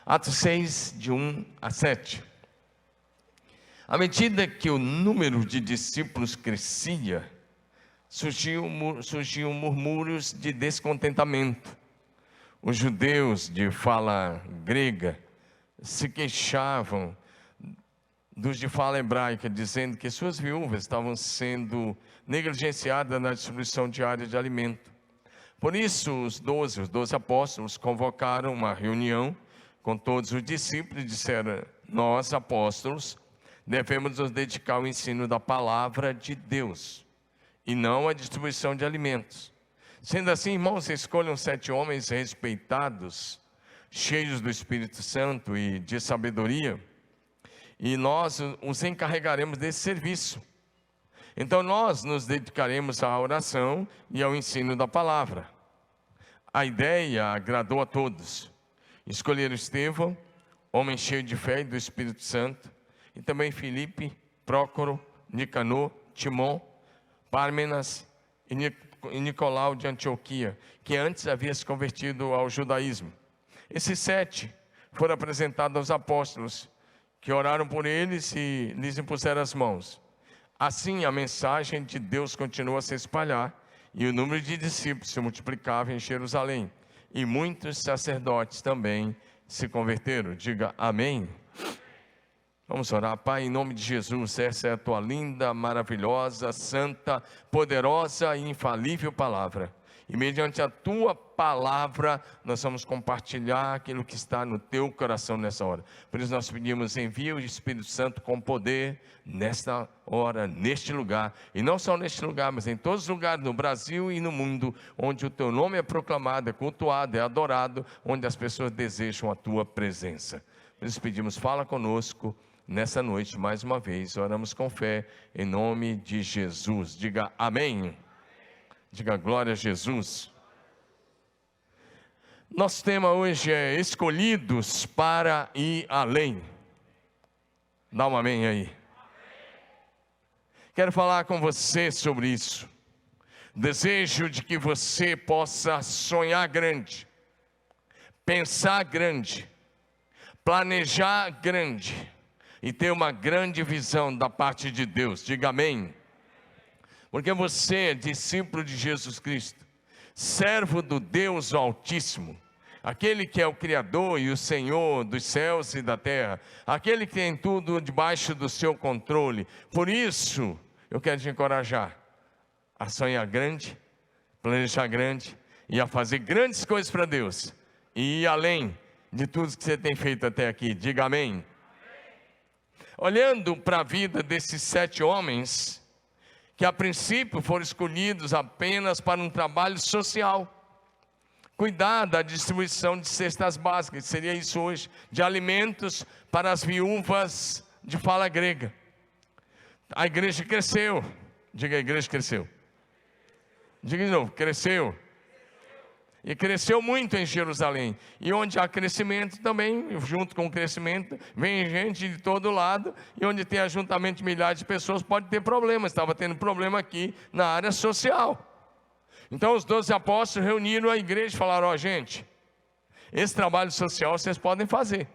Atos 6, de 1 a 7. À medida que o número de discípulos crescia, surgiam murmúrios de descontentamento. Os judeus de fala grega se queixavam dos de fala hebraica, dizendo que suas viúvas estavam sendo negligenciadas na distribuição diária de alimento. Por isso, os 12 apóstolos convocaram uma reunião com todos os discípulos e disseram: nós, apóstolos, devemos nos dedicar ao ensino da palavra de Deus, e não à distribuição de alimentos. Sendo assim, irmãos, escolham 7 homens respeitados, cheios do Espírito Santo e de sabedoria, e nós os encarregaremos desse serviço. Então nós nos dedicaremos à oração e ao ensino da palavra. A ideia agradou a todos. Escolheram Estevão, homem cheio de fé e do Espírito Santo, e também Filipe, Prócoro, Nicanor, Timon, Pármenas e Nicolau de Antioquia, que antes havia se convertido ao judaísmo. Esses 7 foram apresentados aos apóstolos, que oraram por eles e lhes impuseram as mãos. Assim a mensagem de Deus continuou a se espalhar, e o número de discípulos se multiplicava em Jerusalém, e muitos sacerdotes também se converteram. Diga amém. Vamos orar. Pai, em nome de Jesus, essa é a tua linda, maravilhosa, santa, poderosa e infalível palavra. E mediante a tua palavra, nós vamos compartilhar aquilo que está no teu coração nessa hora. Por isso nós pedimos: envia o Espírito Santo com poder nesta hora, neste lugar. E não só neste lugar, mas em todos os lugares, no Brasil e no mundo, onde o teu nome é proclamado, é cultuado, é adorado, onde as pessoas desejam a tua presença. Por isso pedimos: fala conosco nessa noite mais uma vez. Oramos com fé, em nome de Jesus. Diga amém. Diga glória a Jesus. Nosso tema hoje é escolhidos para ir além. Dá um amém aí. Quero falar com você sobre isso. Desejo de que você possa sonhar grande, pensar grande, planejar grande e ter uma grande visão da parte de Deus. Diga amém. Porque você é discípulo de Jesus Cristo, servo do Deus Altíssimo, aquele que é o Criador e o Senhor dos céus e da terra, aquele que tem tudo debaixo do seu controle. Por isso, eu quero te encorajar a sonhar grande, planejar grande e a fazer grandes coisas para Deus, e ir além de tudo que você tem feito até aqui. Diga amém. Olhando para a vida desses 7 homens, que a princípio foram escolhidos apenas para um trabalho social, cuidar da distribuição de cestas básicas, seria isso hoje, de alimentos para as viúvas de fala grega. A igreja cresceu. Diga: a igreja cresceu. Diga de novo: cresceu. E cresceu muito em Jerusalém. E onde há crescimento também, junto com o crescimento, vem gente de todo lado. E onde tem ajuntamento de milhares de pessoas, pode ter problema. Estava tendo problema aqui na área social. Então os 12 apóstolos reuniram a igreja e falaram: ó, gente, esse trabalho social vocês podem fazer.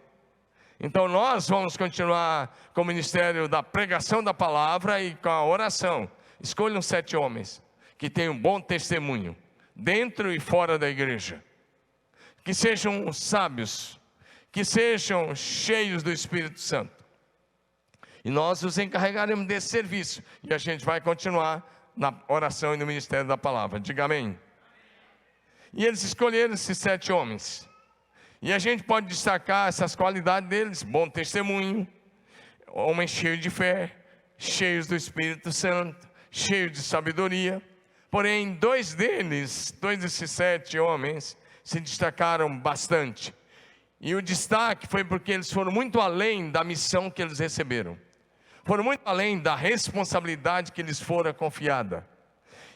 Então nós vamos continuar com o ministério da pregação da palavra e com a oração. Escolham 7 homens que tenham um bom testemunho, dentro e fora da igreja, que sejam sábios, que sejam cheios do Espírito Santo, e nós os encarregaremos desse serviço, e a gente vai continuar na oração e no ministério da palavra. Diga amém. E eles escolheram esses 7 homens, e a gente pode destacar essas qualidades deles: bom testemunho, homens cheios de fé, cheios do Espírito Santo, cheios de sabedoria. Porém, 2 desses 7 homens se destacaram bastante. E o destaque foi porque eles foram muito além da missão que eles receberam. Foram muito além da responsabilidade que lhes fora confiada.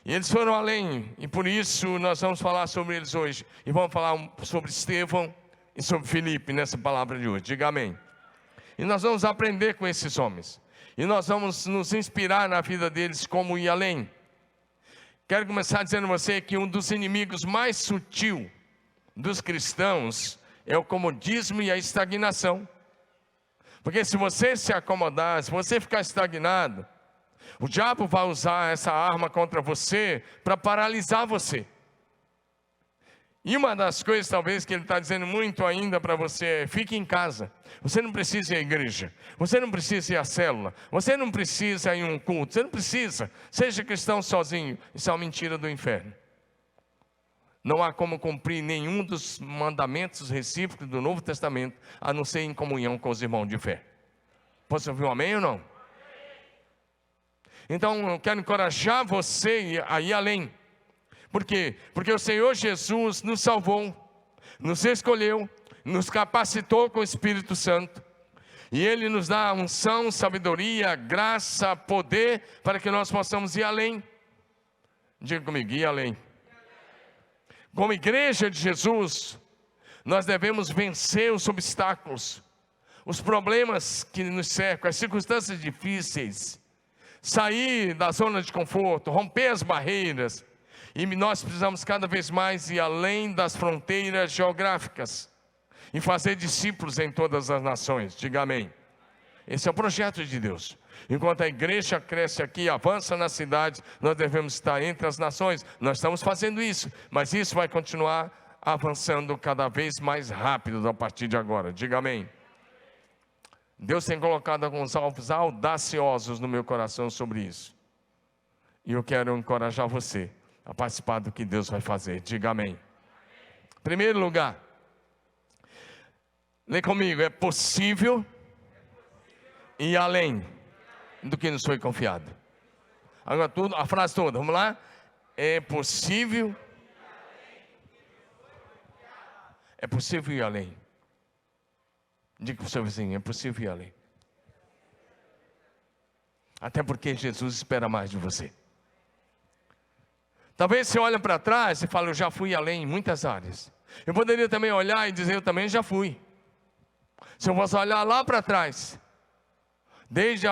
E eles foram além, e por isso nós vamos falar sobre eles hoje. E vamos falar sobre Estevão e sobre Filipe nessa palavra de hoje. Diga amém. E nós vamos aprender com esses homens. E nós vamos nos inspirar na vida deles como ir além. Quero começar dizendo a você que um dos inimigos mais sutil dos cristãos é o comodismo e a estagnação. Porque se você se acomodar, se você ficar estagnado, o diabo vai usar essa arma contra você para paralisar você. E uma das coisas talvez que ele está dizendo muito ainda para você é: fique em casa. Você não precisa ir à igreja, você não precisa ir à célula, você não precisa ir a um culto, você não precisa, seja cristão sozinho. Isso é uma mentira do inferno. Não há como cumprir nenhum dos mandamentos recíprocos do Novo Testamento, a não ser em comunhão com os irmãos de fé. Posso ouvir um amém ou não? Então eu quero encorajar você a ir além. Por quê? Porque o Senhor Jesus nos salvou, nos escolheu, nos capacitou com o Espírito Santo. E Ele nos dá unção, sabedoria, graça, poder, para que nós possamos ir além. Diga comigo, ir além. Como igreja de Jesus, nós devemos vencer os obstáculos, os problemas que nos cercam, as circunstâncias difíceis, sair da zona de conforto, romper as barreiras. E nós precisamos cada vez mais ir além das fronteiras geográficas e fazer discípulos em todas as nações. Diga amém. Esse é o projeto de Deus. Enquanto a igreja cresce aqui, avança na cidade, nós devemos estar entre as nações. Nós estamos fazendo isso, mas isso vai continuar avançando cada vez mais rápido a partir de agora. Diga amém. Deus tem colocado alguns alvos audaciosos no meu coração sobre isso. E eu quero encorajar você a participar do que Deus vai fazer. Diga amém. Primeiro lugar, lê comigo: é possível ir além do que nos foi confiado. Agora tudo, a frase toda, vamos lá? É possível. É possível ir além. Diga para o seu vizinho: é possível ir além. Até porque Jesus espera mais de você. Talvez você olhe para trás e fale: eu já fui além em muitas áreas. Eu poderia também olhar e dizer: eu também já fui. Se eu fosse olhar lá para trás, desde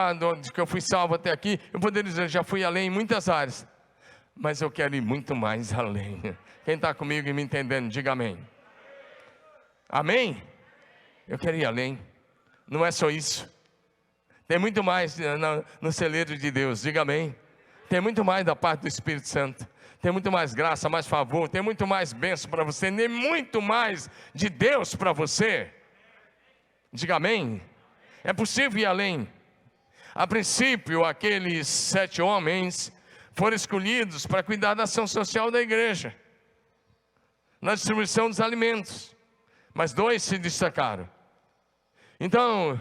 que eu fui salvo até aqui, eu poderia dizer: já fui além em muitas áreas. Mas eu quero ir muito mais além. Quem está comigo e me entendendo, diga amém. Amém? Eu quero ir além. Não é só isso. Tem muito mais no celeiro de Deus, diga amém. Tem muito mais da parte do Espírito Santo. Tem muito mais graça, mais favor, tem muito mais bênção para você, tem muito mais de Deus para você. Diga amém. É possível ir além. A princípio, aqueles 7 homens foram escolhidos para cuidar da ação social da igreja, na distribuição dos alimentos, mas 2 se destacaram. Então,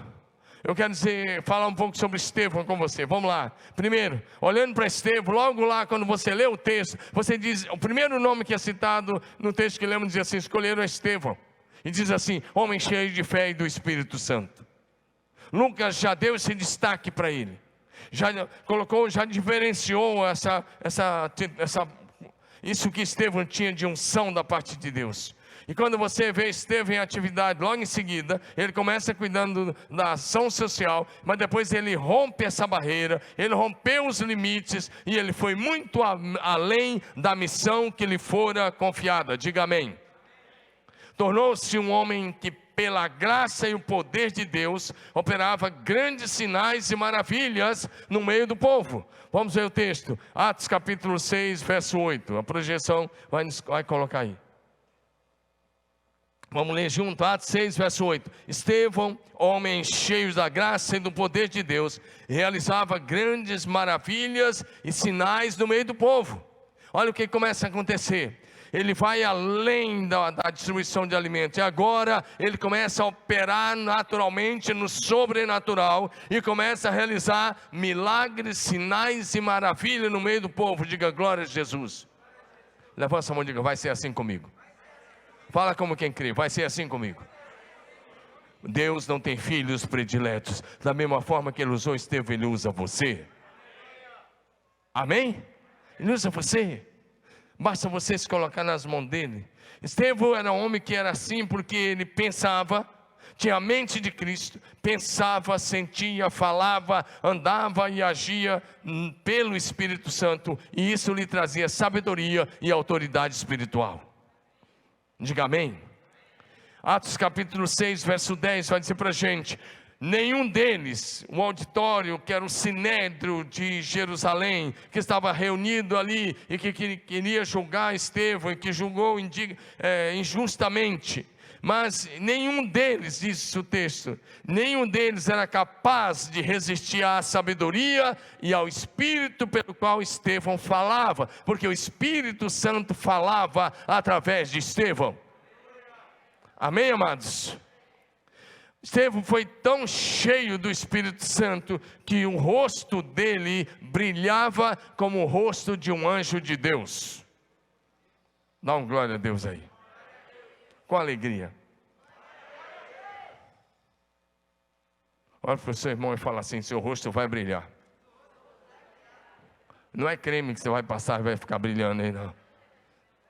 eu quero falar um pouco sobre Estevão com você. Vamos lá. Primeiro, olhando para Estevão, logo lá quando você lê o texto, você diz, o primeiro nome que é citado no texto que lemos diz assim: escolheram Estevão. E diz assim: homem cheio de fé e do Espírito Santo. Lucas já deu esse destaque para ele. Já colocou, já diferenciou isso que Estevão tinha de unção da parte de Deus. E quando você vê Estevão em atividade, logo em seguida, ele começa cuidando da ação social, mas depois ele rompe essa barreira, ele rompeu os limites, e ele foi muito além da missão que lhe fora confiada. Diga amém. Tornou-se um homem que, pela graça e o poder de Deus, operava grandes sinais e maravilhas no meio do povo. Vamos ver o texto, Atos capítulo 6, verso 8, a projeção vai colocar aí. Vamos ler junto, Atos 6, verso 8. Estevão, homem cheio da graça e do poder de Deus, realizava grandes maravilhas e sinais no meio do povo. Olha o que começa a acontecer. Ele vai além da distribuição de alimentos. E agora ele começa a operar naturalmente no sobrenatural. E começa a realizar milagres, sinais e maravilhas no meio do povo. Diga glória a Jesus. Levanta a mão e diga: vai ser assim comigo. Fala como quem crê: vai ser assim comigo. Deus não tem filhos prediletos. Da mesma forma que Ele usou Estevão, Ele usa você. Amém? Ele usa você. Basta você se colocar nas mãos dele. Estevão era um homem que era assim porque ele pensava, tinha a mente de Cristo, pensava, sentia, falava, andava e agia pelo Espírito Santo, e isso lhe trazia sabedoria e autoridade espiritual. Diga amém. Atos capítulo 6, verso 10, vai dizer para a gente: nenhum deles, o auditório, que era o Sinédrio de Jerusalém, que estava reunido ali e que queria julgar Estevão e que julgou injustamente, mas nenhum deles, diz o texto, nenhum deles era capaz de resistir à sabedoria e ao Espírito pelo qual Estevão falava, porque o Espírito Santo falava através de Estevão. Amém, amados? Estevão foi tão cheio do Espírito Santo que o rosto dele brilhava como o rosto de um anjo de Deus. Dá uma glória a Deus aí. Com alegria. Olha para o seu irmão e fala assim: seu rosto vai brilhar. Não é creme que você vai passar e vai ficar brilhando aí, não.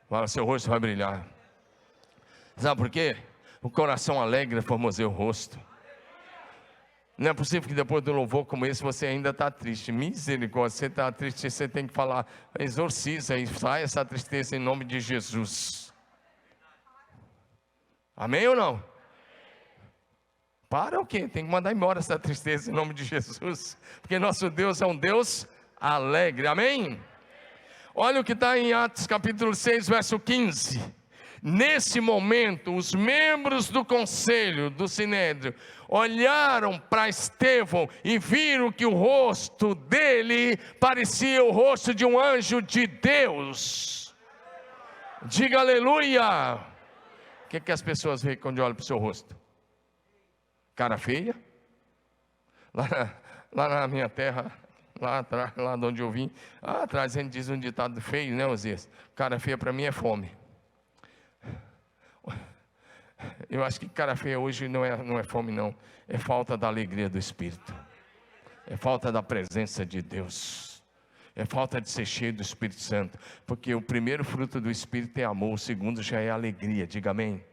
Fala, seu rosto vai brilhar. Sabe por quê? O coração alegre formoseia o rosto. Não é possível que depois do louvor como esse você ainda está triste. Misericórdia, você está triste, você tem que falar: exorciza e sai essa tristeza em nome de Jesus. Amém ou não? Para o quê? Tem que mandar embora essa tristeza em nome de Jesus, porque nosso Deus é um Deus alegre. Amém? Olha o que está em Atos capítulo 6, verso 15. Nesse momento, os membros do conselho do Sinédrio olharam para Estevão e viram que o rosto dele parecia o rosto de um anjo de Deus. Diga aleluia. O que as pessoas veem quando olham para o seu rosto? Cara feia? Lá na minha terra, lá atrás, lá de onde eu vim, atrás a gente diz um ditado feio, né, Osias? Cara feia para mim é fome. Eu acho que cara feia hoje não é fome, não. É falta da alegria do Espírito. É falta da presença de Deus. É falta de ser cheio do Espírito Santo. Porque o primeiro fruto do Espírito é amor, o segundo já é alegria. Diga amém.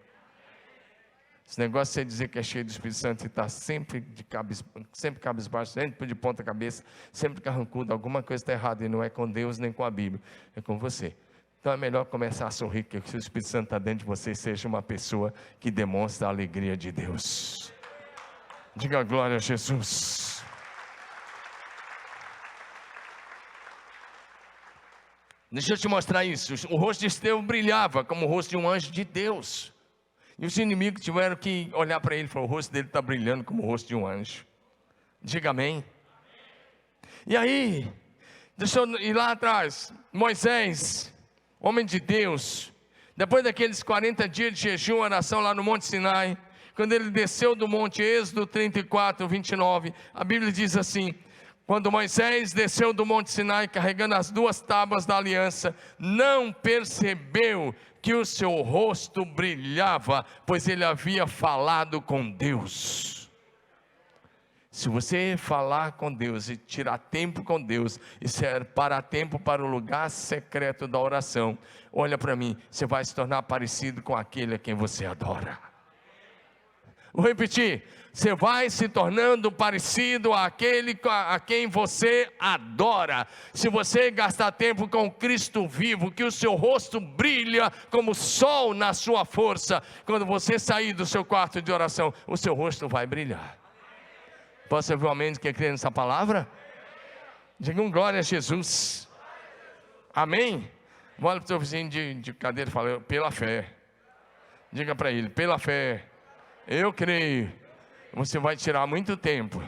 Esse negócio de você dizer que é cheio do Espírito Santo e está sempre cabisbaixo, sempre de ponta cabeça, sempre carrancudo, alguma coisa está errada. E não é com Deus nem com a Bíblia, é com você. Então é melhor começar a sorrir, que se o Espírito Santo está dentro de você, seja uma pessoa que demonstra a alegria de Deus. Diga glória a Jesus. Deixa eu te mostrar isso. O rosto de Estevão brilhava como o rosto de um anjo de Deus. E os inimigos tiveram que olhar para ele e falar: o rosto dele está brilhando como o rosto de um anjo. Diga amém. E aí, deixa eu ir lá atrás. Moisés, homem de Deus, depois daqueles 40 dias de jejum e oração lá no Monte Sinai, quando ele desceu do monte, Êxodo 34, 29, a Bíblia diz assim: quando Moisés desceu do Monte Sinai carregando as 2 tábuas da aliança, não percebeu que o seu rosto brilhava, pois ele havia falado com Deus. Se você falar com Deus e tirar tempo com Deus e separar tempo para o lugar secreto da oração, olha para mim, você vai se tornar parecido com aquele a quem você adora. Vou repetir: você vai se tornando parecido àquele a quem você adora. Se você gastar tempo com Cristo vivo, que o seu rosto brilha como o sol na sua força. Quando você sair do seu quarto de oração, o seu rosto vai brilhar. Posso ouvir um amém que crê nessa palavra? Diga um glória a Jesus. Amém? Olha para o seu vizinho de cadeira e fala: pela fé. Diga para ele: pela fé, eu creio. Você vai tirar muito tempo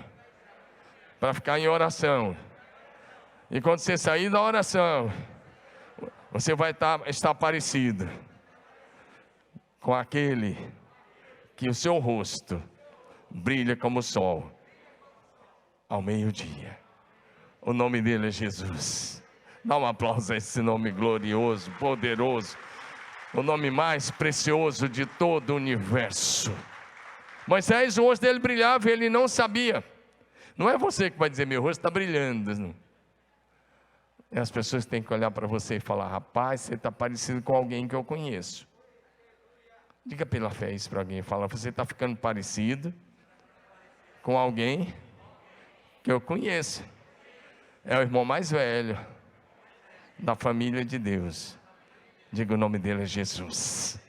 para ficar em oração. E quando você sair da oração, você vai estar parecido com aquele que o seu rosto brilha como o sol ao meio-dia. O nome dele é Jesus. Dá um aplauso a esse nome glorioso, poderoso, o nome mais precioso de todo o universo. Moisés, o rosto dele brilhava e ele não sabia. Não é você que vai dizer: meu rosto está brilhando. Não. E as pessoas têm que olhar para você e falar: rapaz, você está parecido com alguém que eu conheço. Diga pela fé isso para alguém. Fala: você está ficando parecido com alguém que eu conheço. É o irmão mais velho da família de Deus. Diga: o nome dele é Jesus.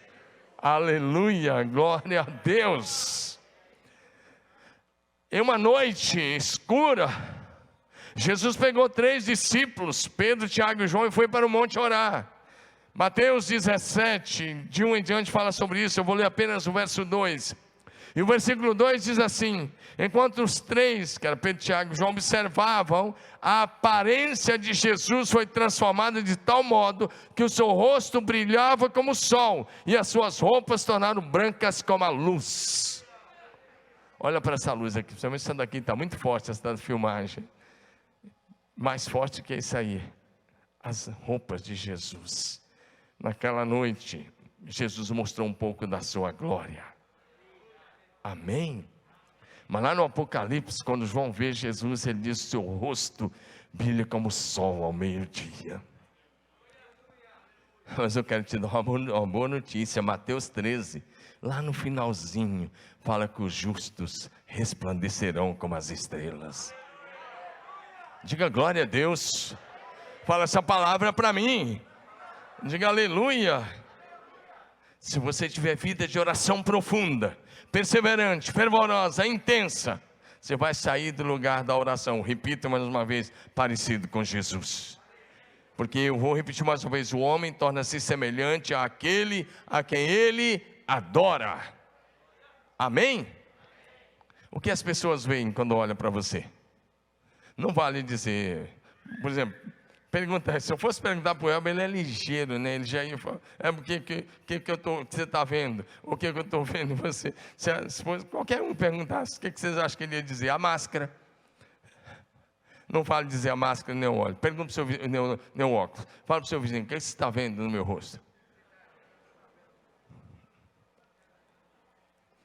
Aleluia, glória a Deus. Em uma noite escura, Jesus pegou 3 discípulos, Pedro, Tiago e João, e foi para o monte orar. Mateus 17, de 1 em diante fala sobre isso. Eu vou ler apenas o verso 2. E o versículo 2 diz assim: enquanto os 3, que era Pedro, Tiago e João, observavam, a aparência de Jesus foi transformada de tal modo que o seu rosto brilhava como o sol, e as suas roupas tornaram brancas como a luz. Olha para essa luz aqui, principalmente essa daqui está muito forte, essa filmagem. Mais forte que isso aí, as roupas de Jesus. Naquela noite, Jesus mostrou um pouco da sua glória. Amém? Mas lá no Apocalipse, quando João vê Jesus, ele diz: seu rosto brilha como o sol ao meio-dia. Mas eu quero te dar uma boa notícia. Mateus 13, lá no finalzinho, fala que os justos resplandecerão como as estrelas. Diga glória a Deus. Fala essa palavra para mim. Diga aleluia. Se você tiver vida de oração profunda, perseverante, fervorosa, intensa, você vai sair do lugar da oração, repito mais uma vez, parecido com Jesus. Porque eu vou repetir mais uma vez: o homem torna-se semelhante àquele a quem ele adora. Amém? O que as pessoas veem quando olham para você? Não vale dizer, por exemplo, pergunta, se eu fosse perguntar para o Elber, ele é ligeiro, né? Ele já ia falar: o que você está vendo? O que eu estou vendo em você? Se fosse, qualquer um perguntasse, o que vocês acham que ele ia dizer? A máscara. Não fale dizer a máscara nem o óleo. Pergunta para o seu vizinho, nem o óculos. Fala para o seu vizinho: o que você está vendo no meu rosto?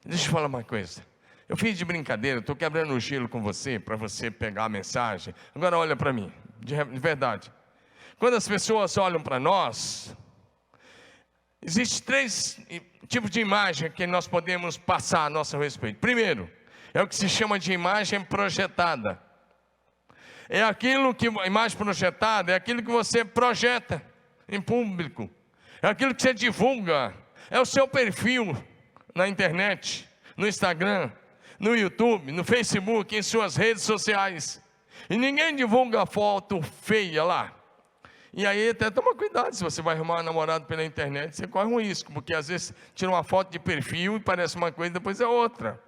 Deixa eu falar uma coisa. Eu fiz de brincadeira, estou quebrando o gelo com você, para você pegar a mensagem. Agora olha para mim, de verdade. Quando as pessoas olham para nós, existem 3 tipos de imagem que nós podemos passar a nosso respeito. Primeiro, é o que se chama de imagem projetada. É aquilo que, a imagem projetada é aquilo que você projeta em público. É aquilo que você divulga. É o seu perfil na internet, no Instagram, no YouTube, no Facebook, em suas redes sociais. E ninguém divulga foto feia lá. E aí até toma cuidado, se você vai arrumar um namorado pela internet, você corre um risco, porque às vezes tira uma foto de perfil e parece uma coisa, depois é outra.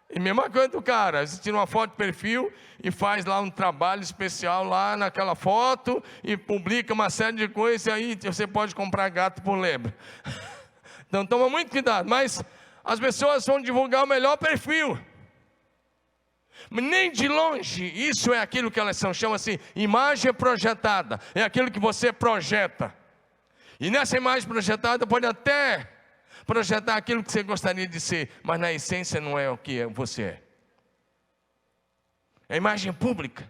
E mesma coisa do cara, você tira uma foto de perfil e faz lá um trabalho especial lá naquela foto e publica uma série de coisas, e aí você pode comprar gato por lebre. Então toma muito cuidado, mas as pessoas vão divulgar o melhor perfil. Nem de longe, isso é aquilo que elas são, chama-se imagem projetada. É aquilo que você projeta. E nessa imagem projetada pode até projetar aquilo que você gostaria de ser, mas na essência não é o que você é. É imagem pública.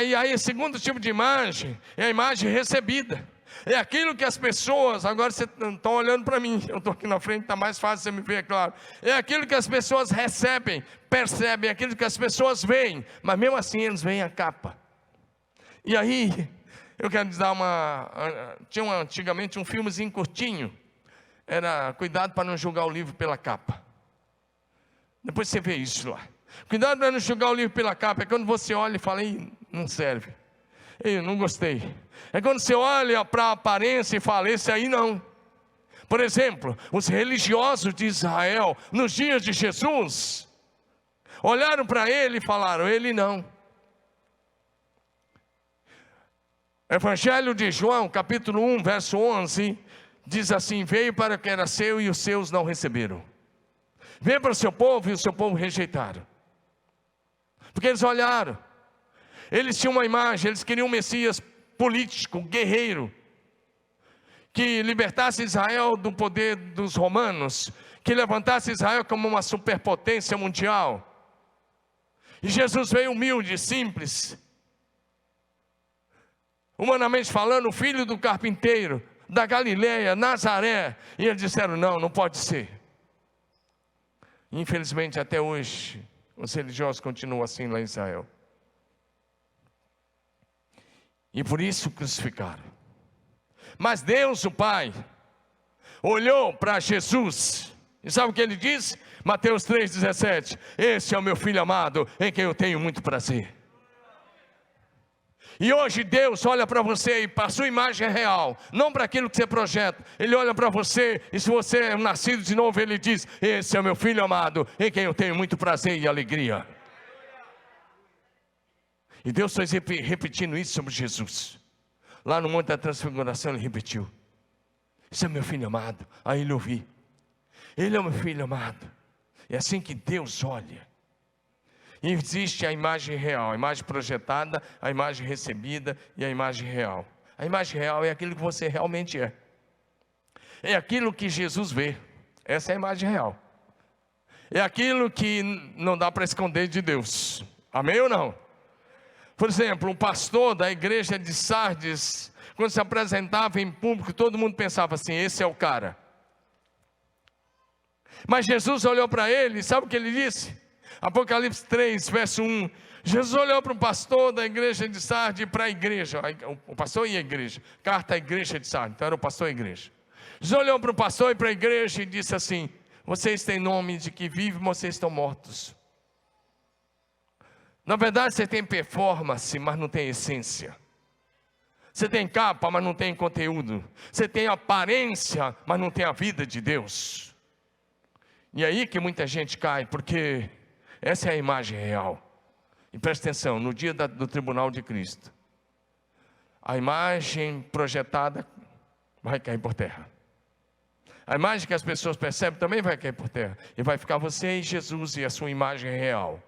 E aí o segundo tipo de imagem é a imagem recebida. É aquilo que as pessoas, agora vocês estão olhando para mim, eu estou aqui na frente, está mais fácil você me ver, é claro. É aquilo que as pessoas recebem, percebem, é aquilo que as pessoas veem, mas mesmo assim eles veem a capa. E aí, eu quero dar tinha antigamente um filmezinho curtinho, era Cuidado para não julgar o livro pela capa. Depois você vê isso lá. Cuidado para não julgar o livro pela capa, é quando você olha e fala: não serve. Eu não gostei. É quando você olha para a aparência e fala: esse aí não. Por exemplo, os religiosos de Israel, nos dias de Jesus, olharam para ele e falaram: ele não. Evangelho de João, capítulo 1, verso 11, diz assim: veio para o que era seu e os seus não receberam. Veio para o seu povo e o seu povo rejeitaram. Porque eles olharam. Eles tinham uma imagem, eles queriam um Messias político, guerreiro, que libertasse Israel do poder dos romanos, que levantasse Israel como uma superpotência mundial. E Jesus veio humilde, simples, humanamente falando, filho do carpinteiro, da Galileia, Nazaré. E eles disseram: não pode ser. Infelizmente até hoje os religiosos continuam assim lá em Israel. E por isso crucificaram. Mas Deus, o Pai, olhou para Jesus. E sabe o que ele disse? Mateus 3,17: esse é o meu filho amado, em quem eu tenho muito prazer. E hoje Deus olha para você e para a sua imagem real, não para aquilo que você projeta. Ele olha para você e se você é nascido de novo, Ele diz: esse é o meu filho amado, em quem eu tenho muito prazer e alegria. E Deus está repetindo isso sobre Jesus. Lá no Monte da Transfiguração Ele repetiu: esse é meu filho amado. Aí ele ouviu: Ele é o meu filho amado. É assim que Deus olha. E existe a imagem real, a imagem projetada, a imagem recebida e a imagem real. A imagem real é aquilo que você realmente é. É aquilo que Jesus vê. Essa é a imagem real. É aquilo que não dá para esconder de Deus. Amém ou não? Por exemplo, um pastor da igreja de Sardes, quando se apresentava em público, todo mundo pensava assim: esse é o cara. Mas Jesus olhou para ele, sabe o que ele disse? Apocalipse 3, verso 1. Jesus olhou para o pastor da igreja de Sardes e para a igreja. O pastor e a igreja. Carta à igreja de Sardes. Então era o pastor e a igreja. Jesus olhou para o pastor e para a igreja e disse assim: vocês têm nome de que vivem, mas vocês estão mortos. Na verdade você tem performance, mas não tem essência. Você tem capa, mas não tem conteúdo. Você tem aparência, mas não tem a vida de Deus. E aí que muita gente cai, porque essa é a imagem real. E presta atenção, no dia do tribunal de Cristo, a imagem projetada vai cair por terra. A imagem que as pessoas percebem também vai cair por terra. E vai ficar você e Jesus e a sua imagem real.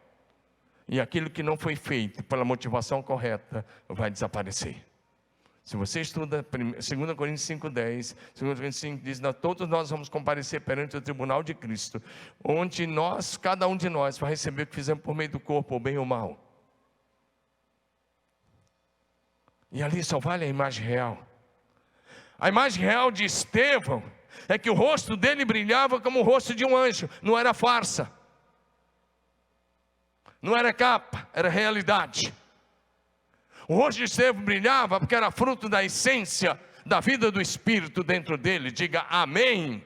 E aquilo que não foi feito pela motivação correta vai desaparecer. Se você estuda 2 Coríntios 5,10, 2 Coríntios 5 diz: todos nós vamos comparecer perante o tribunal de Cristo, onde cada um de nós vai receber o que fizemos por meio do corpo, ou bem ou mal. E ali só vale a imagem real. A imagem real de Estevão é que o rosto dele brilhava como o rosto de um anjo, não era farsa, não era capa, era realidade. O rosto de Estevão brilhava porque era fruto da essência da vida do Espírito dentro dele. Diga amém.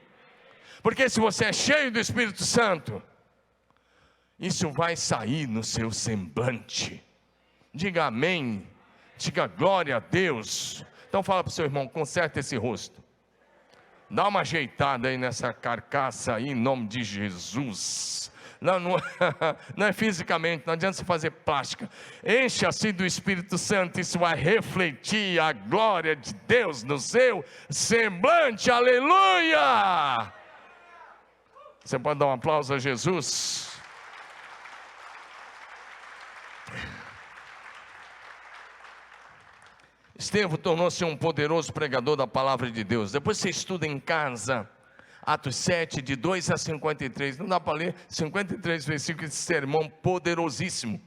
Porque se você é cheio do Espírito Santo, isso vai sair no seu semblante. Diga amém. Diga glória a Deus. Então fala para o seu irmão: conserta esse rosto. Dá uma ajeitada aí nessa carcaça aí, em nome de Jesus. Não é fisicamente, não adianta você fazer plástica. Encha-se do Espírito Santo, isso vai refletir a glória de Deus no seu semblante. Aleluia! Você pode dar um aplauso a Jesus? Estevão tornou-se um poderoso pregador da palavra de Deus. Depois você estuda em casa Atos 7, de 2 a 53, não dá para ler 53 versículos de sermão poderosíssimo.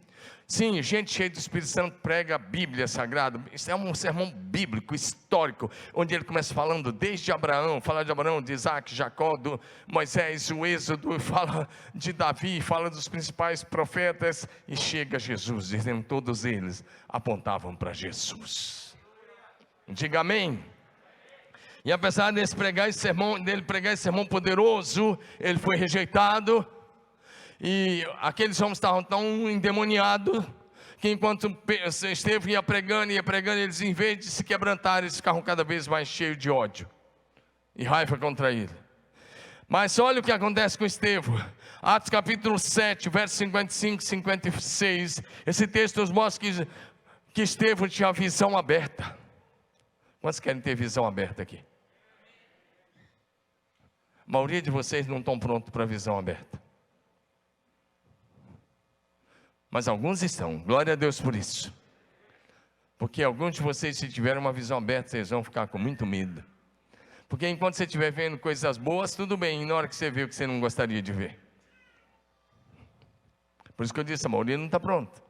Sim, gente cheia do Espírito Santo prega a Bíblia Sagrada. Isso é um sermão bíblico, histórico, onde ele começa falando desde Abraão, fala de Abraão, de Isaac, Jacó, do Moisés, o Êxodo, fala de Davi, fala dos principais profetas, e chega a Jesus, dizendo que todos eles apontavam para Jesus. Diga amém. E apesar dele pregar esse sermão poderoso, ele foi rejeitado. E aqueles homens estavam tão endemoniados que enquanto Estevão ia pregando, eles, em vez de se quebrantar, eles ficavam cada vez mais cheios de ódio e raiva contra ele. Mas olha o que acontece com Estevão. Atos capítulo 7, versos 55 e 56. Esse texto nos mostra que Estevão tinha a visão aberta. Quantos querem ter visão aberta aqui? A maioria de vocês não estão prontos para a visão aberta. Mas alguns estão, glória a Deus por isso. Porque alguns de vocês, se tiverem uma visão aberta, vocês vão ficar com muito medo. Porque enquanto você estiver vendo coisas boas, tudo bem, e na hora que você vê o que você não gostaria de ver. Por isso que eu disse, a maioria não está pronta.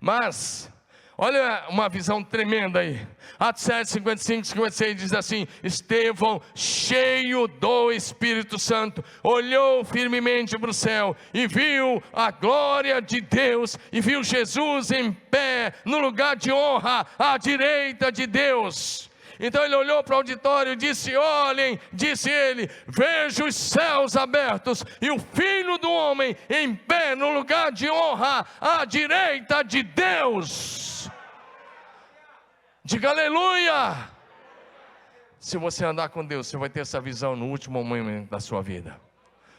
Mas olha uma visão tremenda aí. Atos 7, 55, 56 diz assim: Estevão, cheio do Espírito Santo, olhou firmemente para o céu e viu a glória de Deus, e viu Jesus em pé no lugar de honra à direita de Deus. Então ele olhou para o auditório e disse: olhem, disse ele, vejo os céus abertos e o Filho do Homem em pé no lugar de honra à direita de Deus. Diga aleluia. Se você andar com Deus, você vai ter essa visão no último momento da sua vida,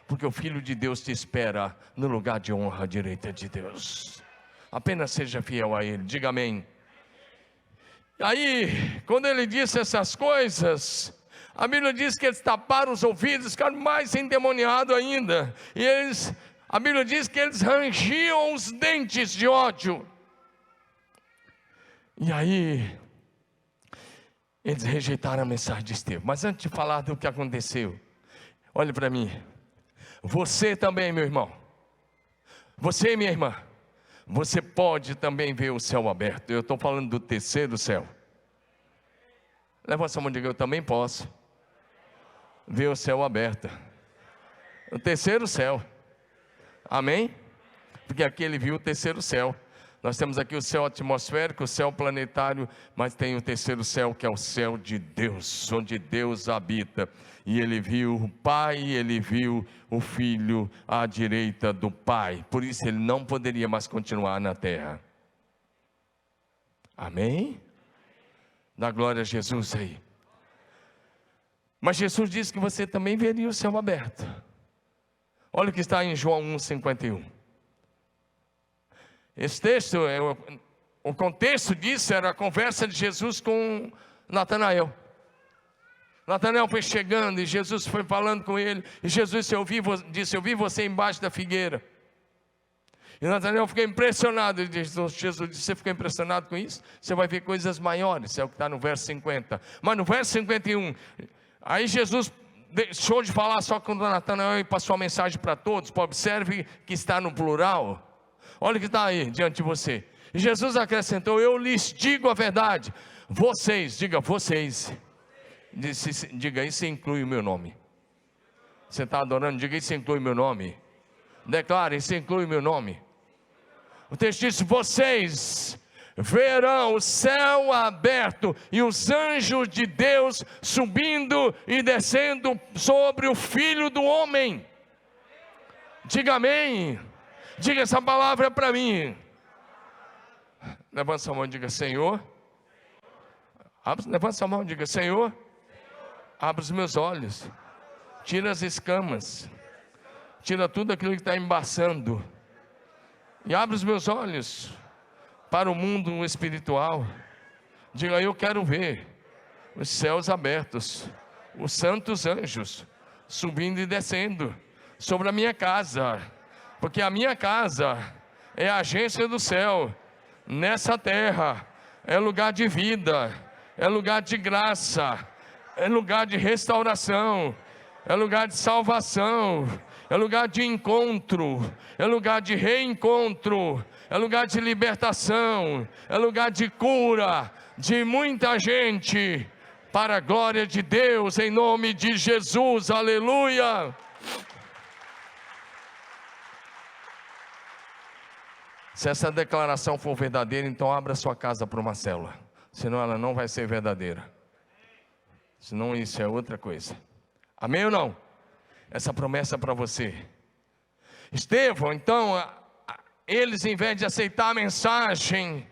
porque o Filho de Deus te espera no lugar de honra à direita de Deus. Apenas seja fiel a Ele, diga amém. Aí, quando ele disse essas coisas, a Bíblia diz que eles taparam os ouvidos, ficaram mais endemoniados ainda. E a Bíblia diz que eles rangiam os dentes de ódio. E aí, eles rejeitaram a mensagem de Estevão. Mas antes de falar do que aconteceu, olhe para mim. Você também, meu irmão. Você, minha irmã. Você pode também ver o céu aberto. Eu estou falando do terceiro céu. Levanta a mão e diga: eu também posso ver o céu aberto. O terceiro céu. Amém? Porque aqui ele viu o terceiro céu. Nós temos aqui o céu atmosférico, o céu planetário, mas tem o terceiro céu, que é o céu de Deus, onde Deus habita. E ele viu o Pai, ele viu o Filho à direita do Pai. Por isso ele não poderia mais continuar na terra. Amém? Dá glória a Jesus aí. Mas Jesus disse que você também veria o céu aberto. Olha o que está em João 1,51. Esse texto, o contexto disso era a conversa de Jesus com Natanael. Natanael foi chegando e Jesus foi falando com ele. E Jesus disse: eu vi você embaixo da figueira. E Natanael ficou impressionado. Jesus disse: você ficou impressionado com isso? Você vai ver coisas maiores. É o que está no verso 50. Mas no verso 51, aí Jesus deixou de falar só com Natanael e passou a mensagem para todos. Observe que está no plural. Olha o que está aí diante de você. E Jesus acrescentou: eu lhes digo a verdade. Vocês, diga vocês. Diga, isso inclui o meu nome. Você está adorando? Diga, isso inclui o meu nome. Declare, isso inclui o meu nome. O texto diz: vocês verão o céu aberto e os anjos de Deus subindo e descendo sobre o Filho do Homem. Diga amém. Diga essa palavra para mim. Levanta sua mão e diga: Senhor. Levanta sua mão e diga: Senhor, abre os meus olhos. Tira as escamas. Tira tudo aquilo que está embaçando. E abre os meus olhos para o mundo espiritual. Diga: eu quero ver os céus abertos, os santos anjos subindo e descendo sobre a minha casa. Porque a minha casa é a agência do céu, nessa terra, é lugar de vida, é lugar de graça, é lugar de restauração, é lugar de salvação, é lugar de encontro, é lugar de reencontro, é lugar de libertação, é lugar de cura de muita gente, para a glória de Deus, em nome de Jesus, aleluia. Se essa declaração for verdadeira, então abra sua casa para uma célula, senão ela não vai ser verdadeira, senão isso é outra coisa. Amém ou não? Essa promessa é para você. Estevão, então, eles em vez de aceitar a mensagem,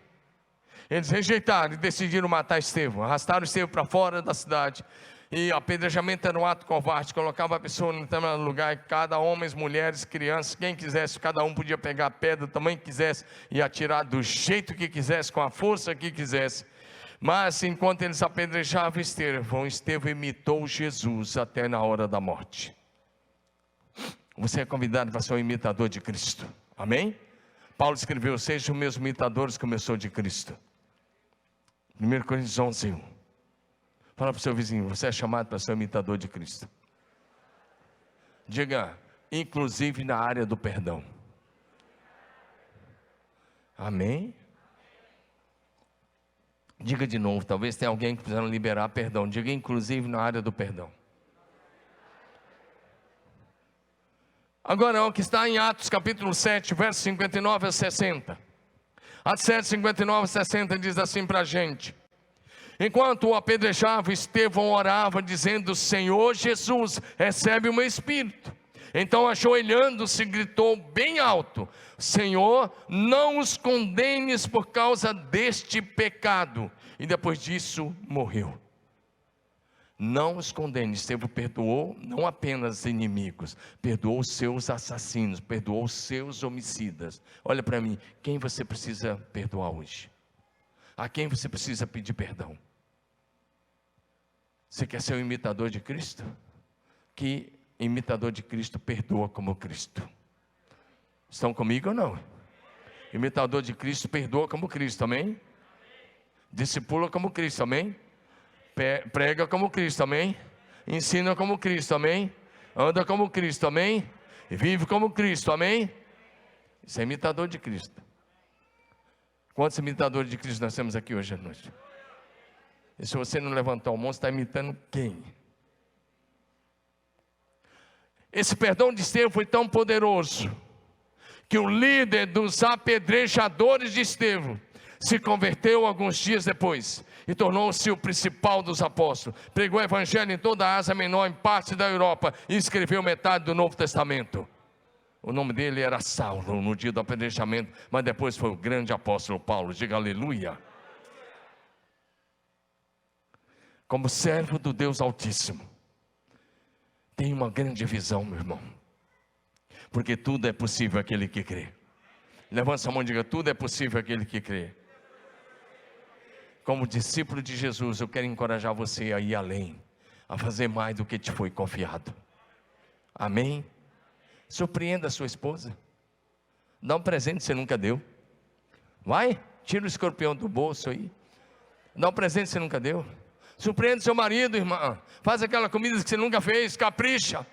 eles rejeitaram e decidiram matar Estevão. Arrastaram Estevão para fora da cidade. E apedrejamento era um ato covarde. Colocava a pessoa no determinado lugar, cada homem, mulheres, crianças, quem quisesse, cada um podia pegar a pedra do tamanho que quisesse e atirar do jeito que quisesse, com a força que quisesse. Mas enquanto eles apedrejavam Estevão imitou Jesus até na hora da morte. Você é convidado para ser um imitador de Cristo. Amém? Paulo escreveu: sejam meus imitadores como eu sou de Cristo. 1 Coríntios 11:1. Fala para o seu vizinho: você é chamado para ser um imitador de Cristo. Diga: inclusive na área do perdão. Amém? Diga de novo, talvez tenha alguém que precisa liberar perdão. Diga: inclusive na área do perdão. Agora, o que está em Atos capítulo 7, versos 59 a 60. Atos 7, 59 a 60 diz assim para a gente: Enquanto o apedrejavam, Estevão orava, dizendo: Senhor Jesus, recebe o meu espírito. Então, ajoelhando-se, gritou bem alto: Senhor, não os condenes por causa deste pecado. E depois disso, morreu. Não os condene. Estevão perdoou não apenas inimigos, perdoou os seus assassinos, perdoou os seus homicidas. Olha para mim, quem você precisa perdoar hoje? A quem você precisa pedir perdão? Você quer ser um imitador de Cristo? Que imitador de Cristo perdoa como Cristo. Estão comigo ou não? Imitador de Cristo perdoa como Cristo, amém? Discipula como Cristo, amém? Prega como Cristo, amém? Ensina como Cristo, amém? Anda como Cristo, amém? E vive como Cristo, amém? Isso é imitador de Cristo. Quantos imitadores de Cristo nós temos aqui hoje à noite? E se você não levantar o mão, você está imitando quem? Esse perdão de Estevão foi tão poderoso, que o líder dos apedrejadores de Estevão se converteu alguns dias depois e tornou-se o principal dos apóstolos. Pregou o evangelho em toda a Ásia Menor, em parte da Europa, e escreveu metade do Novo Testamento. O nome dele era Saulo no dia do apedrejamento, mas depois foi o grande apóstolo Paulo. Diga aleluia. Como servo do Deus Altíssimo, tem uma grande visão, meu irmão, porque tudo é possível àquele que crê. Levanta sua mão e diga: tudo é possível àquele que crê. Como discípulo de Jesus, eu quero encorajar você a ir além, a fazer mais do que te foi confiado. Amém? Surpreenda a sua esposa. Dá um presente que você nunca deu. Vai, tira o escorpião do bolso aí. Dá um presente que você nunca deu. Surpreenda seu marido, irmã. Faz aquela comida que você nunca fez, capricha.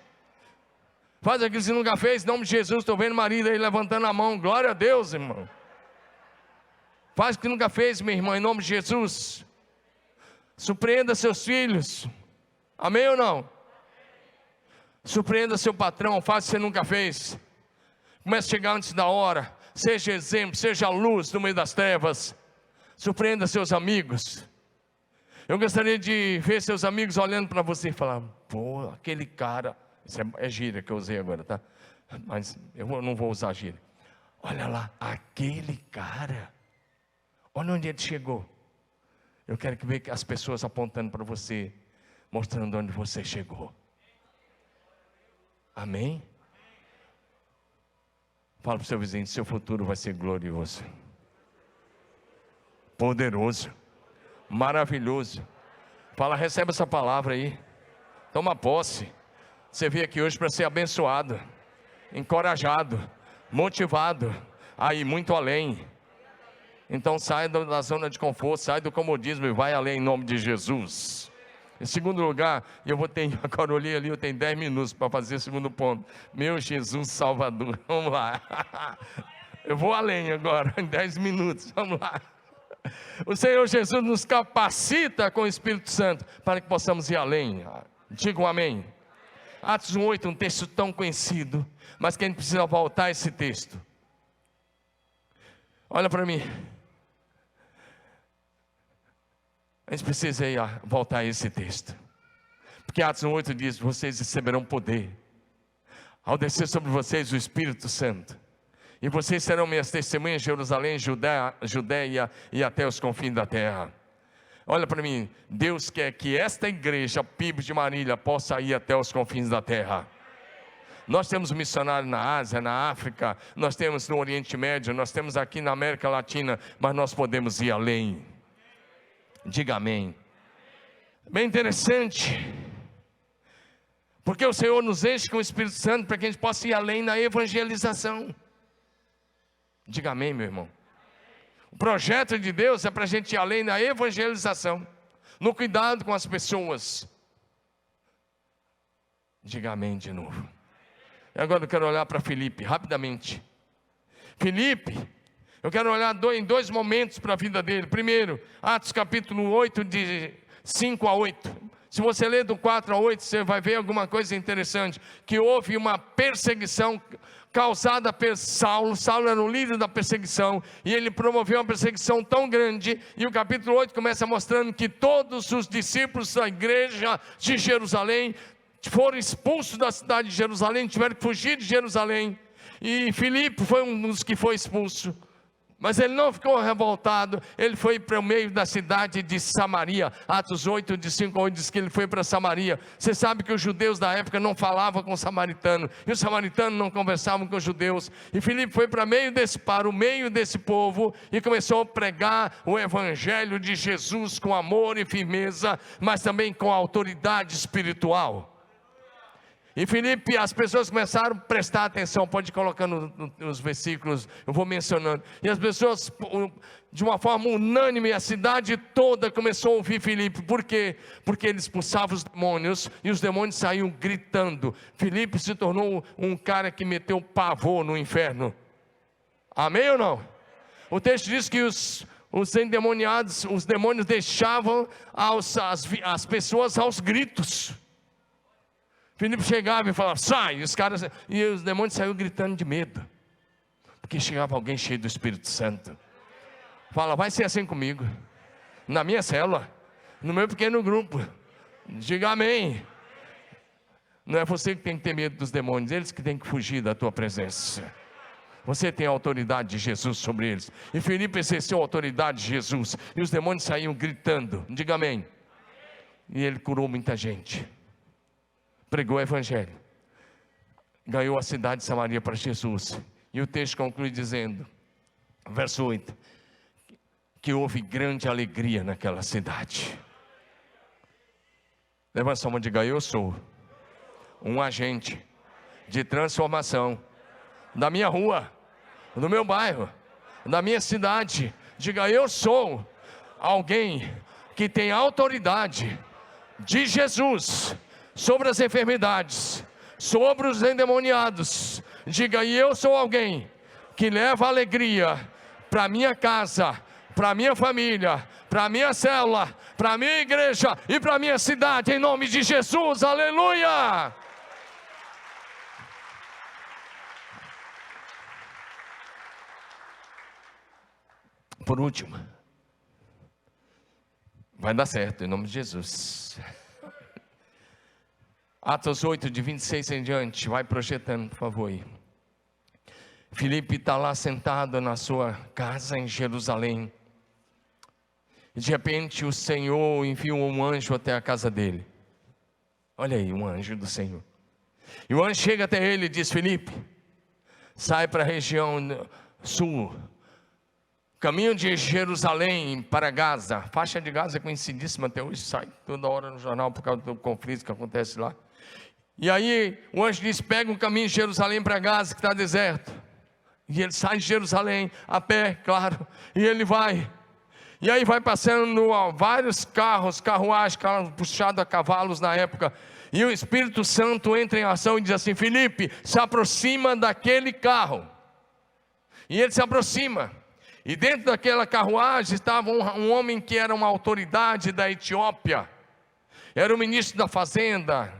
Faz aquilo que você nunca fez, em nome de Jesus. Estou vendo o marido aí levantando a mão. Glória a Deus, irmão. Faz o que nunca fez, minha irmã, em nome de Jesus. Surpreenda seus filhos. Amém ou não? Surpreenda seu patrão. Faz o que você nunca fez. Comece a chegar antes da hora. Seja exemplo, seja luz no meio das trevas. Surpreenda seus amigos. Eu gostaria de ver seus amigos olhando para você e falar: pô, aquele cara. Isso é gíria que eu usei agora, tá? Mas eu não vou usar gíria. Olha lá, aquele cara. Olha onde ele chegou. Eu quero que veja as pessoas apontando para você, mostrando onde você chegou. Amém? Fala para o seu vizinho: seu futuro vai ser glorioso, poderoso, maravilhoso. Fala, recebe essa palavra aí. Toma posse. Você veio aqui hoje para ser abençoado, encorajado, motivado a ir muito além. Então sai da zona de conforto, sai do comodismo e vai além em nome de Jesus. Em segundo lugar, agora eu olhei ali, eu tenho 10 minutos para fazer o segundo ponto. Meu Jesus Salvador, vamos lá. Eu vou além agora, em 10 minutos, vamos lá. O Senhor Jesus nos capacita com o Espírito Santo para que possamos ir além. Diga um amém. Atos 1:8, um texto tão conhecido, mas que a gente precisa voltar a esse texto. Olha para mim. A gente precisa voltar a esse texto. Porque Atos 1:8 diz: vocês receberão poder ao descer sobre vocês o Espírito Santo. E vocês serão minhas testemunhas em Jerusalém, Judeia e até os confins da terra. Olha para mim, Deus quer que esta igreja, PIB de Marília, possa ir até os confins da terra. Nós temos missionário na Ásia, na África, nós temos no Oriente Médio, nós temos aqui na América Latina, mas nós podemos ir além. Diga amém. Bem interessante, porque o Senhor nos enche com o Espírito Santo para que a gente possa ir além na evangelização. Diga amém, meu irmão. O projeto de Deus é para a gente ir além na evangelização, no cuidado com as pessoas. Diga amém de novo. E agora eu quero olhar para Filipe, rapidamente. Filipe, eu quero olhar em dois momentos para a vida dele. Primeiro, Atos capítulo 8, de 5 a 8. Se você ler do 4 a 8, você vai ver alguma coisa interessante, que houve uma perseguição causada por Saulo. Saulo era o líder da perseguição, e ele promoveu uma perseguição tão grande, e o capítulo 8 começa mostrando que todos os discípulos da igreja de Jerusalém foram expulsos da cidade de Jerusalém, tiveram que fugir de Jerusalém, e Filipe foi um dos que foi expulso. Mas ele não ficou revoltado, ele foi para o meio da cidade de Samaria. Atos 8, de 5 a 8 diz que ele foi para Samaria. Você sabe que os judeus da época não falavam com o samaritano, e os samaritanos não conversavam com os judeus. E Filipe foi para o meio desse povo, e começou a pregar o evangelho de Jesus com amor e firmeza, mas também com autoridade espiritual. E Filipe, as pessoas começaram a prestar atenção, pode ir colocando nos versículos, eu vou mencionando. E as pessoas, de uma forma unânime, a cidade toda começou a ouvir Filipe. Por quê? Porque ele expulsava os demônios, e os demônios saíam gritando. Filipe se tornou um cara que meteu pavor no inferno. Amém ou não? O texto diz que os endemoniados, os demônios deixavam as pessoas aos gritos. Filipe chegava e falava, sai, e os demônios saíram gritando de medo, porque chegava alguém cheio do Espírito Santo. Fala, vai ser assim comigo, na minha célula, no meu pequeno grupo. Diga amém. Não é você que tem que ter medo dos demônios, eles que têm que fugir da tua presença. Você tem a autoridade de Jesus sobre eles. E Filipe exerceu a autoridade de Jesus, e os demônios saíam gritando. Diga amém. E ele curou muita gente, pregou o evangelho, ganhou a cidade de Samaria para Jesus. E o texto conclui dizendo, verso 8, que houve grande alegria naquela cidade. Levanta sua mão e diga, eu sou um agente de transformação da minha rua, do meu bairro, da minha cidade. Diga, eu sou alguém que tem autoridade de Jesus sobre as enfermidades, sobre os endemoniados. Diga, e eu sou alguém que leva alegria para a minha casa, para a minha família, para a minha célula, para a minha igreja e para a minha cidade, em nome de Jesus, aleluia! Por último, vai dar certo, em nome de Jesus. Atos 8, de 26 em diante, vai projetando, por favor. Filipe está lá sentado na sua casa em Jerusalém. E de repente o Senhor enviou um anjo até a casa dele. Olha aí, um anjo do Senhor. E o anjo chega até ele e diz, Filipe, sai para a região sul, caminho de Jerusalém para Gaza. A faixa de Gaza é conhecidíssima até hoje, sai toda hora no jornal por causa do conflito que acontece lá. E aí o anjo diz, pega um caminho de Jerusalém para Gaza, que está deserto. E ele sai de Jerusalém, a pé, claro, e ele vai. E aí vai passando vários carruagens puxados a cavalos na época. E o Espírito Santo entra em ação e diz assim, Filipe, se aproxima daquele carro. E ele se aproxima. E dentro daquela carruagem estava um homem que era uma autoridade da Etiópia. Era o ministro da fazenda.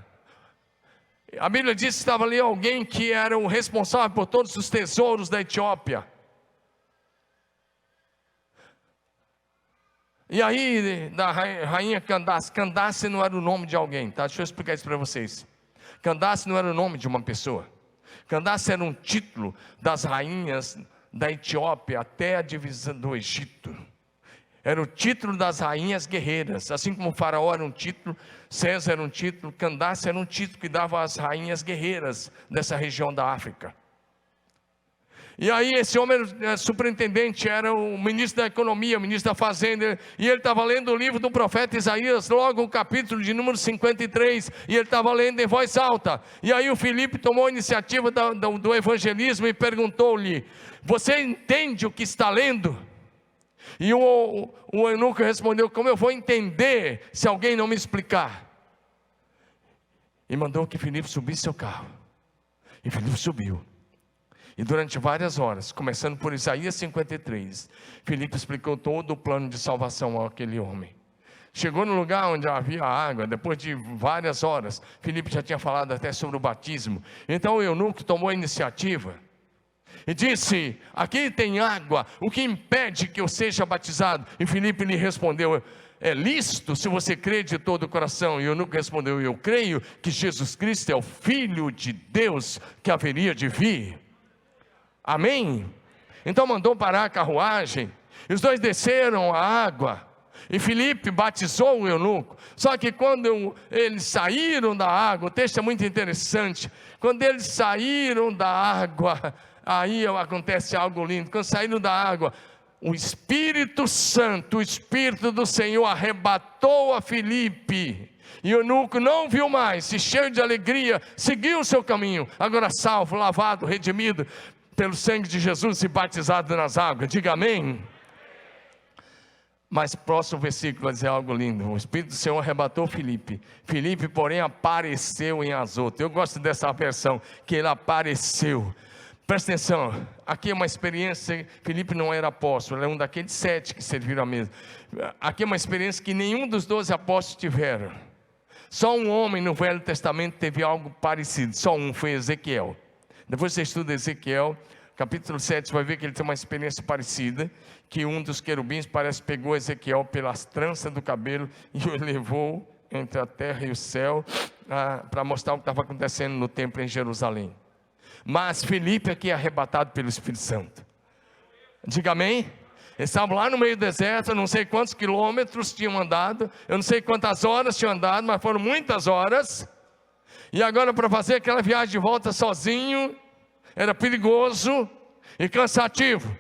A Bíblia diz que estava ali alguém que era o responsável por todos os tesouros da Etiópia. E aí, da rainha Candace. Candace não era o nome de alguém, tá? Deixa eu explicar isso para vocês. Candace não era o nome de uma pessoa. Candace era um título das rainhas da Etiópia até a divisão do Egito. Era o título das rainhas guerreiras, assim como o faraó era um título, César era um título, Candace era um título que dava às rainhas guerreiras dessa região da África. E aí esse homem superintendente, era o ministro da economia, o ministro da fazenda, e ele estava lendo o livro do profeta Isaías, logo o capítulo de número 53, e ele estava lendo em voz alta. E aí o Filipe tomou a iniciativa do evangelismo e perguntou-lhe, você entende o que está lendo? E o eunuco respondeu, como eu vou entender se alguém não me explicar? E mandou que Filipe subisse seu carro. E Filipe subiu. E durante várias horas, começando por Isaías 53, Filipe explicou todo o plano de salvação àquele homem. Chegou no lugar onde havia água, depois de várias horas. Filipe já tinha falado até sobre o batismo. Então o eunuco tomou a iniciativa e disse: aqui tem água, o que impede que eu seja batizado? E Filipe lhe respondeu: é lícito se você crê de todo o coração. E o eunuco respondeu: eu creio que Jesus Cristo é o Filho de Deus que haveria de vir. Amém? Então mandou parar a carruagem, e os dois desceram a água, e Filipe batizou o eunuco. Só que quando eles saíram da água, o texto é muito interessante, quando eles saíram da água, aí acontece algo lindo. Quando saíram da água, o Espírito Santo, o Espírito do Senhor arrebatou a Filipe, e o eunuco não viu mais, e cheio de alegria, seguiu o seu caminho, agora salvo, lavado, redimido pelo sangue de Jesus e batizado nas águas. Diga amém. Mas próximo versículo vai dizer algo lindo. O Espírito do Senhor arrebatou Filipe. Filipe, porém, apareceu em Azoto. Eu gosto dessa versão, que ele apareceu. Presta atenção, aqui é uma experiência. Filipe não era apóstolo, era um daqueles 7 que serviram à mesa. Aqui é uma experiência que nenhum dos 12 apóstolos tiveram. Só um homem no Velho Testamento teve algo parecido, só um, foi Ezequiel. Depois você estuda Ezequiel, capítulo 7, você vai ver que ele tem uma experiência parecida, que um dos querubins parece que pegou Ezequiel pelas tranças do cabelo e o levou entre a terra e o céu, para mostrar o que estava acontecendo no templo em Jerusalém. Mas Filipe aqui é arrebatado pelo Espírito Santo. Diga amém. Eles estavam lá no meio do deserto, eu não sei quantos quilômetros tinham andado, eu não sei quantas horas tinham andado, mas foram muitas horas. E agora, para fazer aquela viagem de volta sozinho, era perigoso e cansativo.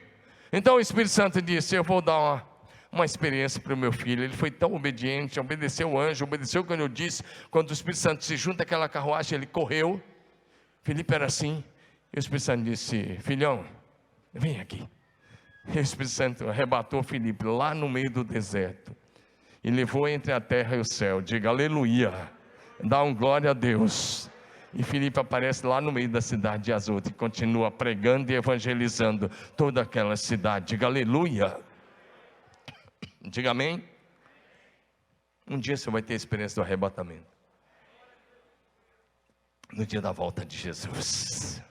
Então o Espírito Santo disse: eu vou dar uma experiência para o meu filho. Ele foi tão obediente, obedeceu o anjo, obedeceu quando eu disse. Quando o Espírito Santo se junta àquela carruagem, ele correu. Filipe era assim, e o Espírito Santo disse: filhão, vem aqui. E o Espírito Santo arrebatou Filipe lá no meio do deserto e levou entre a terra e o céu. Diga aleluia, dá um glória a Deus. E Filipe aparece lá no meio da cidade de Azoto e continua pregando e evangelizando toda aquela cidade. Diga aleluia. Diga amém. Um dia você vai ter a experiência do arrebatamento, no dia da volta de Jesus.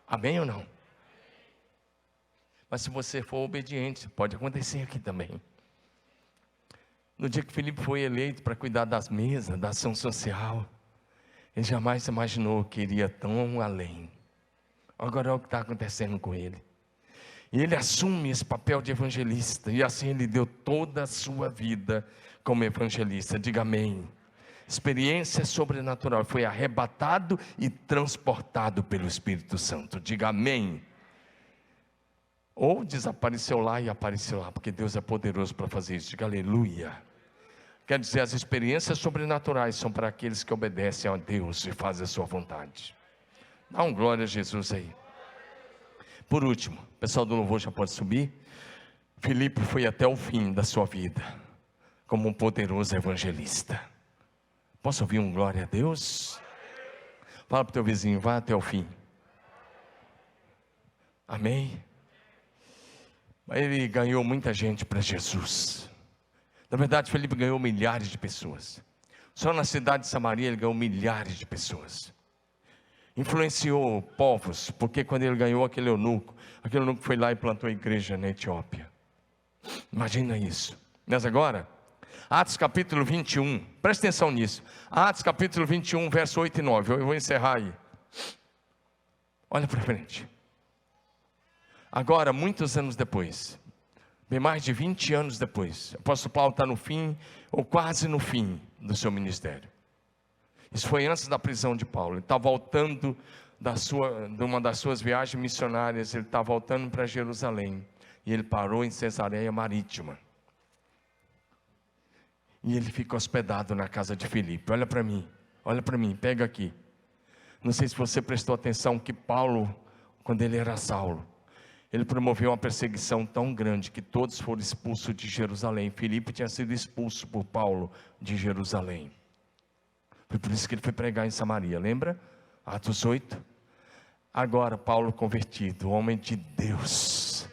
Amém ou não? Mas se você for obediente, pode acontecer aqui também. No dia que Filipe foi eleito para cuidar das mesas, da ação social, ele jamais imaginou que iria tão além. Agora é o que está acontecendo com ele. E ele assume esse papel de evangelista, e assim ele deu toda a sua vida como evangelista. Diga amém. Experiência sobrenatural, foi arrebatado e transportado pelo Espírito Santo. Diga amém. Ou desapareceu lá e apareceu lá, porque Deus é poderoso para fazer isso. Diga aleluia. Quer dizer, as experiências sobrenaturais são para aqueles que obedecem a Deus e fazem a sua vontade. Dá um glória a Jesus aí. Por último, o pessoal do louvor já pode subir. Filipe foi até o fim da sua vida como um poderoso evangelista. Posso ouvir um glória a Deus? Fala para o teu vizinho, vá até o fim. Amém? Ele ganhou muita gente para Jesus. Na verdade, Filipe ganhou milhares de pessoas. Só na cidade de Samaria ele ganhou milhares de pessoas. Influenciou povos, porque quando ele ganhou aquele eunuco foi lá e plantou a igreja na Etiópia. Imagina isso. Mas agora, Atos capítulo 21, presta atenção nisso. Atos capítulo 21, verso 8 e 9, eu vou encerrar aí. Olha para frente. Agora, muitos anos depois, bem mais de 20 anos depois, o apóstolo Paulo está no fim, ou quase no fim do seu ministério. Isso foi antes da prisão de Paulo. Ele está voltando de uma das suas viagens missionárias, ele está voltando para Jerusalém, e ele parou em Cesareia Marítima. E ele fica hospedado na casa de Filipe. Olha para mim, pega aqui. Não sei se você prestou atenção que Paulo, quando ele era Saulo, ele promoveu uma perseguição tão grande que todos foram expulsos de Jerusalém. Filipe tinha sido expulso por Paulo de Jerusalém. Foi por isso que ele foi pregar em Samaria, lembra? Atos 8. Agora Paulo convertido, homem de Deus,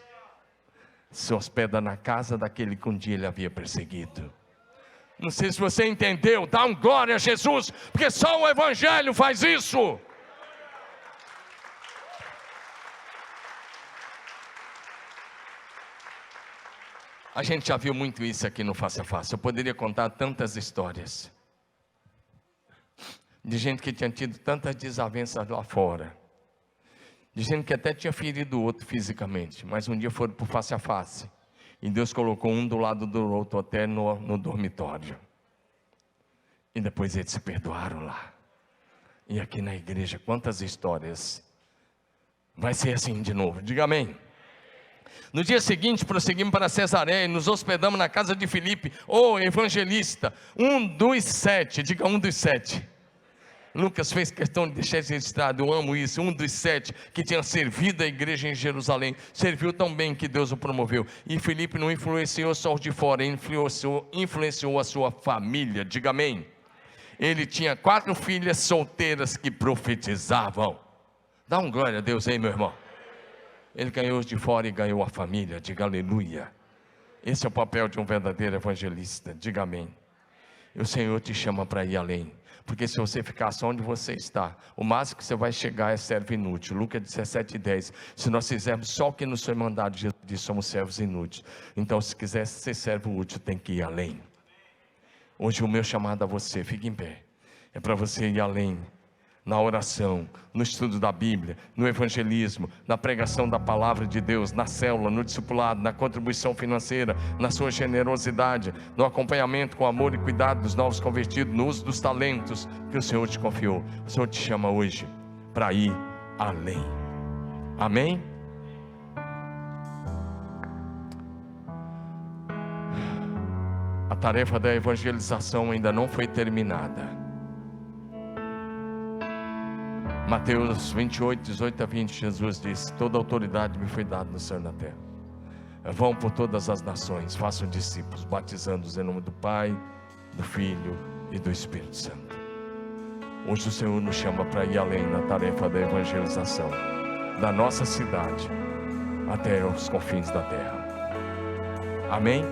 se hospeda na casa daquele que um dia ele havia perseguido. Não sei se você entendeu. Dá um glória a Jesus, porque só o Evangelho faz isso. A gente já viu muito isso aqui no Face a Face. Eu poderia contar tantas histórias de gente que tinha tido tantas desavenças lá fora, de gente que até tinha ferido o outro fisicamente, mas um dia foram para o Face a Face, e Deus colocou um do lado do outro até no dormitório, e depois eles se perdoaram lá. E aqui na igreja, quantas histórias. Vai ser assim de novo, diga amém. No dia seguinte, prosseguimos para Cesareia e nos hospedamos na casa de Filipe, o evangelista, um dos 7, diga um dos 7. Lucas fez questão de deixar registrado, eu amo isso, um dos 7 que tinha servido a igreja em Jerusalém, serviu tão bem que Deus o promoveu. E Filipe não influenciou só os de fora, influenciou a sua família, diga amém. Ele tinha 4 filhas solteiras que profetizavam. Dá um glória a Deus aí, meu irmão. Ele ganhou os de fora e ganhou a família, diga aleluia. Esse é o papel de um verdadeiro evangelista, diga amém. E o Senhor te chama para ir além, porque se você ficar só onde você está, o máximo que você vai chegar é servo inútil. Lucas 17:10, se nós fizermos só o que nos foi mandado, Jesus diz, somos servos inúteis. Então se quiser ser servo útil, tem que ir além. Hoje o meu chamado a você, fique em pé, é para você ir além. Na oração, no estudo da Bíblia, no evangelismo, na pregação da palavra de Deus, na célula, no discipulado, na contribuição financeira, na sua generosidade, no acompanhamento com amor e cuidado dos novos convertidos, no uso dos talentos que o Senhor te confiou. O Senhor te chama hoje para ir além. Amém? A tarefa da evangelização ainda não foi terminada. Mateus 28, 18 a 20, Jesus disse: toda autoridade me foi dada no céu e na terra. Vão por todas as nações, façam discípulos, batizando-os em nome do Pai, do Filho e do Espírito Santo. Hoje o Senhor nos chama para ir além na tarefa da evangelização, da nossa cidade até os confins da terra. Amém?